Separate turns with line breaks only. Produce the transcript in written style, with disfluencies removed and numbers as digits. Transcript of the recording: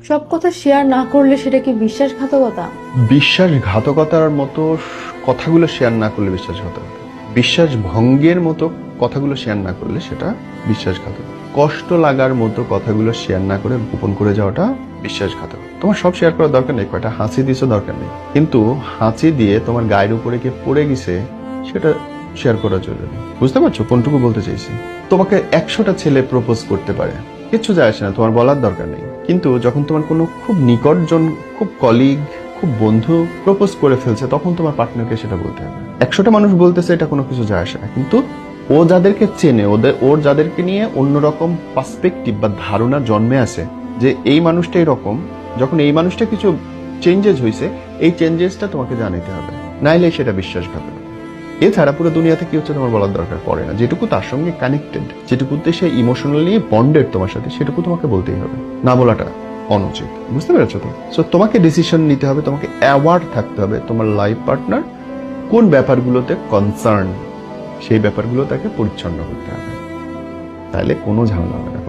সব কথা শেয়ার না করলে সেটা কি বিশ্বাসঘাতকতা?
বিশ্বাসঘাতকতার মতো কথাগুলো শেয়ার না করলে বিশ্বাসঘাতকতা। বিশ্বাস ভঙ্গের মতো কথাগুলো শেয়ার না করলে সেটা বিশ্বাসঘাতকতা। কষ্ট লাগার মতো কথাগুলো শেয়ার না করে গোপন করে যাওয়াটা বিশ্বাসঘাতক। তোমার সব শেয়ার করার দরকার নেই, কয়টা হাসি দিছো দরকার নেই, কিন্তু হাসি দিয়ে তোমার গায়ের উপরে কে পড়ে গেছে সেটা শেয়ার করা জরুরি। বুঝতে পারছো কোনটুকু বলতে চাইছি? তোমাকে 100টা ছেলে প্রপোজ করতে পারে, কিচ্ছু যায় আসে না, তোমার বলার দরকার নেই। কিন্তু যখন তোমার কোনো খুব নিকটজন, খুব কলিগ, খুব বন্ধু প্রপোজ করে ফেলছে, তখন তোমার পার্টনারকে সেটা বলতে হবে। 100টা মানুষ বলতেছে, এটা কোনো কিছু যায় আসে না, কিন্তু ও যাদেরকে চেনে, ওর যাদেরকে নিয়ে অন্যরকম পার্সপেক্টিভ বা ধারণা জন্মে আছে যে এই মানুষটা এরকম, যখন এই মানুষটা কিছু চেঞ্জেস হয়েছে, এই চেঞ্জেসটা তোমাকে জানাতে হবে, নাইলে সেটা বিশ্বাসঘাতক। এছাড়া পুরো দুনিয়াতে কি হচ্ছে তোমার বলার দরকার পড়ে না। যেটুকু তার সঙ্গে কানেক্টেড, যেটুকুতে সে ইমোশনালি বন্ডেড তোমার সাথে, সেটুকু তোমাকে বলতেই হবে, না বলাটা অনুচিত। বুঝতে পেরেছো তো? সো তোমাকে ডিসিশন নিতে হবে, তোমাকে অ্যাওয়ার্ড থাকতে হবে তোমার লাইফ পার্টনার কোন ব্যাপারগুলোতে কনসার্ন, সেই ব্যাপারগুলো তাকে পরিচ্ছন্ন করতে হবে, তাহলে কোনো ঝামেলা হবে না।